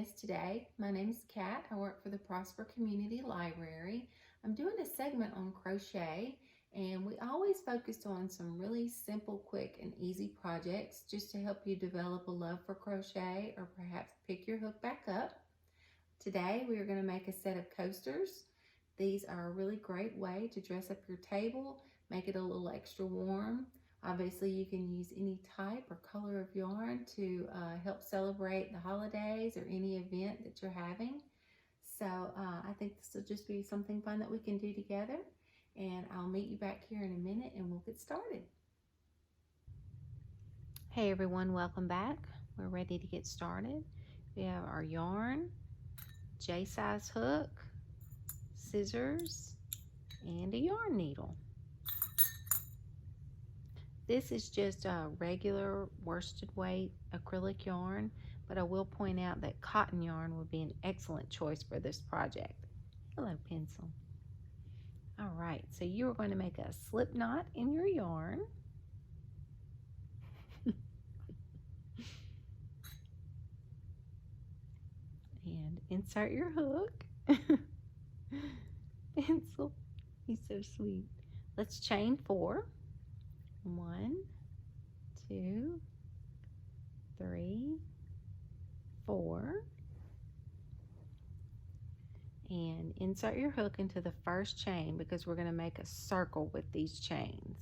us today. My name is Kat. I work for the Prosper Community Library. I'm doing a segment on crochet, and we always focused on some really simple, quick, and easy projects just to help you develop a love for crochet or perhaps pick your hook back up. Today we are going to make a set of coasters. These are a really great way to dress up your table, make it a little extra warm. Obviously, you can use any type or color of yarn to help celebrate the holidays or any event that you're having. So I think this will just be something fun that we can do together. And I'll meet you back here in a minute and we'll get started. Hey everyone, welcome back. We're ready to get started. We have our yarn, J-size hook, scissors, and a yarn needle. This is just a regular worsted weight acrylic yarn, but I will point out that cotton yarn would be an excellent choice for this project. Hello, pencil. All right, so you are going to make a slip knot in your yarn. And insert your hook. Pencil, he's so sweet. Let's chain 4. 1, 2, 3, 4, and insert your hook into the first chain because we're going to make a circle with these chains.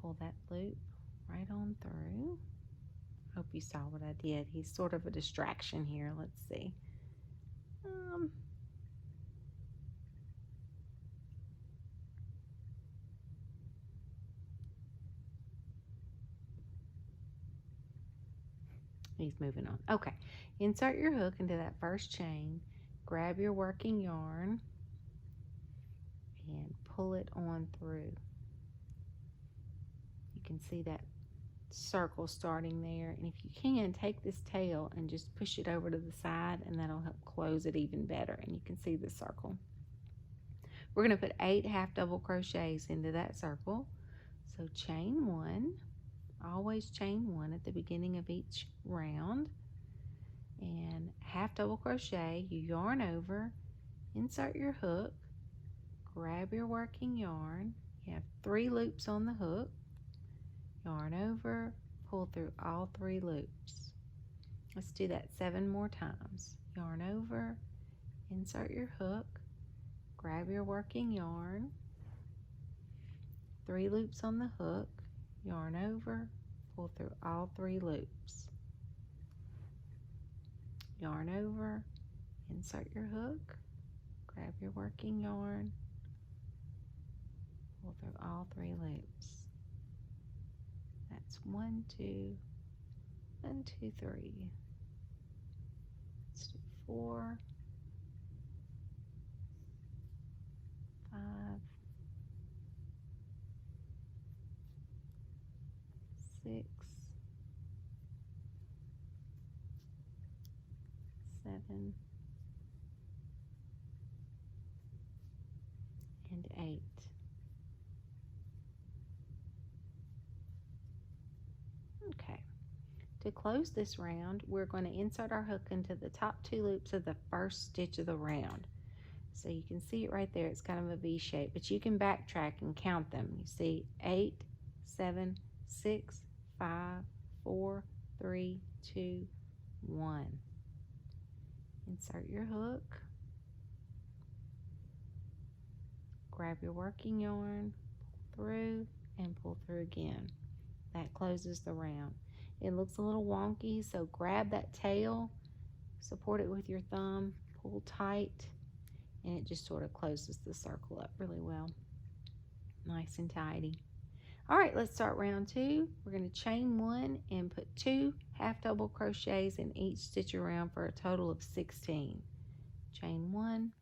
Pull that loop right on through. Hope you saw what I did. He's sort of a distraction here. Let's see. He's moving on. Okay, insert your hook into that first chain, grab your working yarn, and pull it on through. You can see that circle starting there, and if you can, take this tail and just push it over to the side, and that'll help close it even better, and you can see the circle. We're going to put 8 half double crochets into that circle. So chain 1. Always chain 1 at the beginning of each round, and half double crochet. You yarn over, insert your hook, grab your working yarn. You have 3 loops on the hook, yarn over, pull through all 3 loops. Let's do that 7 more times. Yarn over, insert your hook, grab your working yarn, 3 loops on the hook, yarn over, pull through all 3 loops. Yarn over, insert your hook, grab your working yarn, pull through all 3 loops. That's 1, 2, 1, 2, 3. Let's do 4, 5, 6, 7, and 8. Okay. To close this round, we're going to insert our hook into the top 2 loops of the first stitch of the round. So you can see it right there. It's kind of a V shape, but you can backtrack and count them. You see 8, 7, 6, 5, 4, 3, 2, 1. Insert your hook, grab your working yarn, pull through, and pull through again. That closes the round. It looks a little wonky, so grab that tail, support it with your thumb, pull tight, and it just sort of closes the circle up really well. Nice and tidy. All right, let's start round 2. We're going to chain 1 and put 2 half double crochets in each stitch around for a total of 16. Chain 1,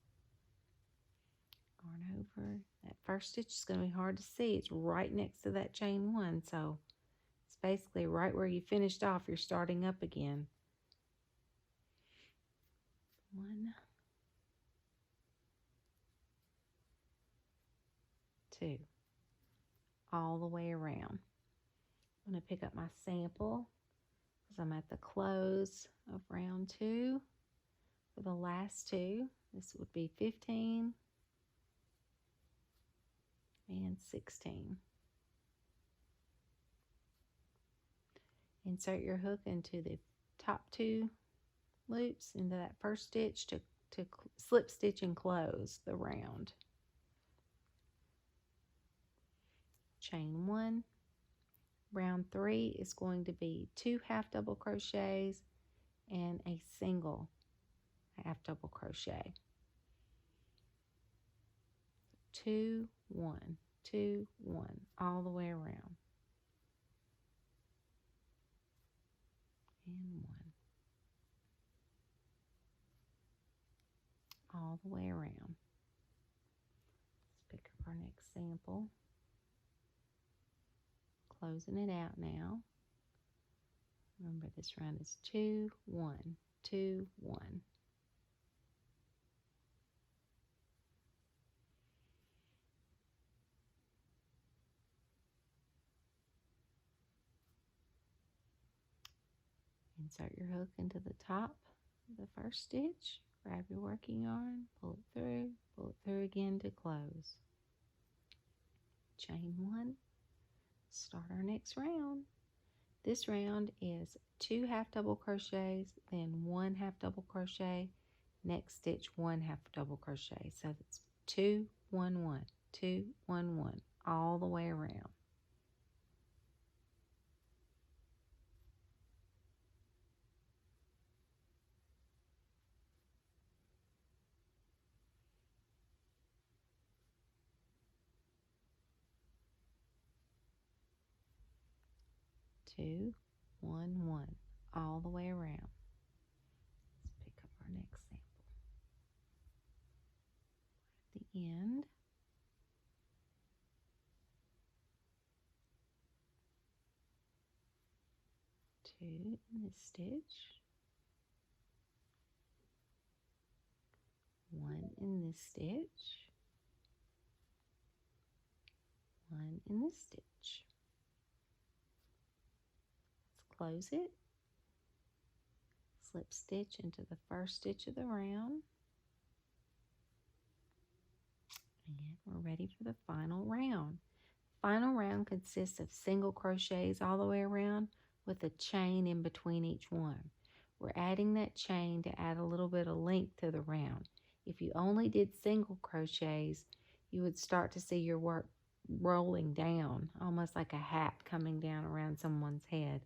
yarn over. That first stitch is going to be hard to see. It's right next to that chain 1, so it's basically right where you finished off. You're starting up again. 1, 2. all the way around. I'm going to pick up my sample because I'm at the close of round 2 for the last 2. This would be 15 and 16. Insert your hook into the top 2 loops into that first stitch to slip stitch and close the round. Chain 1. Round 3 is going to be 2 half double crochets and a single half double crochet. 2, 1, 2, 1, all the way around. And 1. All the way around. Let's pick up our next sample. Closing it out now. Remember, this round is 2, 1, 2, 1. Insert your hook into the top of the first stitch. Grab your working yarn, pull it through again to close. Chain 1. Start our next round. This round is 2 half double crochets, then 1 half double crochet, next stitch 1 half double crochet. So it's 2, 1, 1, 2, 1, 1, all the way around. Two, 1, 1, all the way around. Let's pick up our next sample. At the end, 2 in this stitch, 1 in this stitch, 1 in this stitch. Close it, slip stitch into the first stitch of the round, and we're ready for the final round. Final round consists of single crochets all the way around with a chain in between each one. We're adding that chain to add a little bit of length to the round. If you only did single crochets, you would start to see your work rolling down, almost like a hat coming down around someone's head.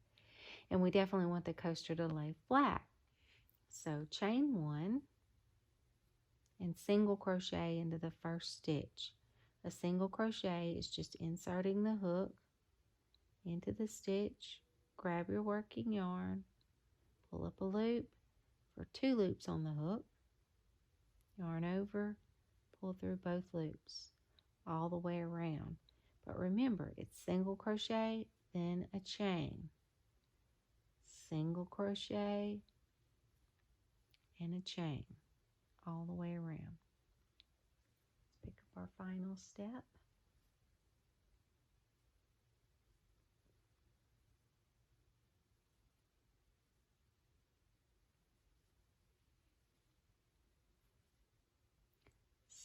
And we definitely want the coaster to lay flat. So chain 1 and single crochet into the first stitch. A single crochet is just inserting the hook into the stitch. Grab your working yarn, pull up a loop for 2 loops on the hook, yarn over, pull through both loops all the way around. But remember, it's single crochet, then a chain. Single crochet and a chain all the way around. Let's pick up our final step.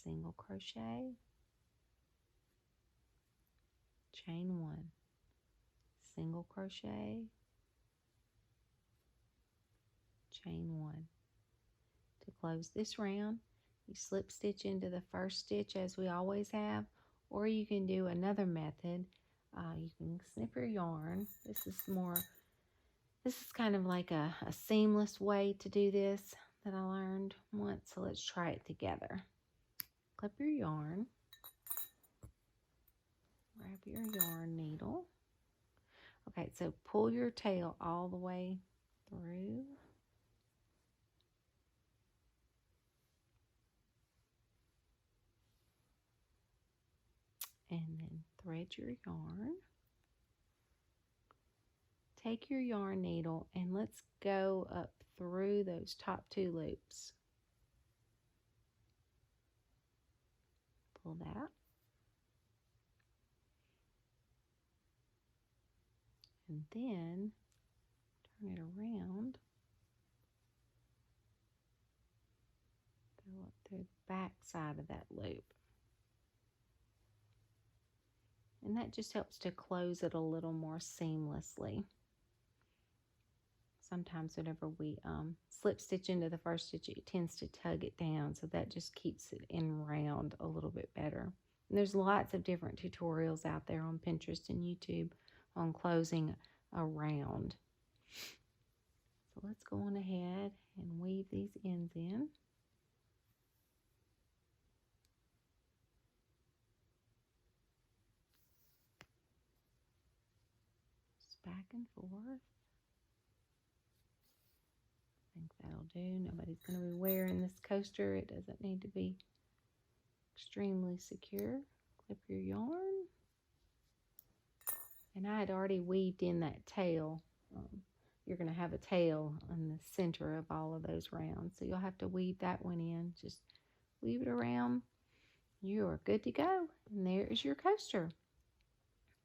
Single crochet, chain 1, single crochet, chain 1. To close this round, you slip stitch into the first stitch as we always have, or you can do another method. You can snip your yarn. This is kind of like a seamless way to do this that I learned once, so let's try it together. Clip your yarn, grab your yarn needle. Okay, so pull your tail all the way through. And then thread your yarn. Take your yarn needle and let's go up through those top 2 loops. Pull that. And then turn it around. Go up through the back side of that loop. And that just helps to close it a little more seamlessly. Sometimes whenever we slip stitch into the first stitch, it tends to tug it down, so that just keeps it in round a little bit better. And there's lots of different tutorials out there on Pinterest and YouTube on closing a round. So let's go on ahead and weave these ends in. Just back and forth. I think that'll do. Nobody's going to be wearing this coaster. It doesn't need to be extremely secure. Clip your yarn. And I had already weaved in that tail. You're going to have a tail in the center of all of those rounds. So you'll have to weave that one in. Just weave it around. You are good to go. And there is your coaster.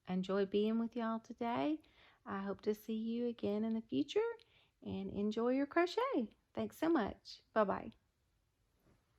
I enjoyed being with y'all today. I hope to see you again in the future. And enjoy your crochet. Thanks so much. Bye-bye.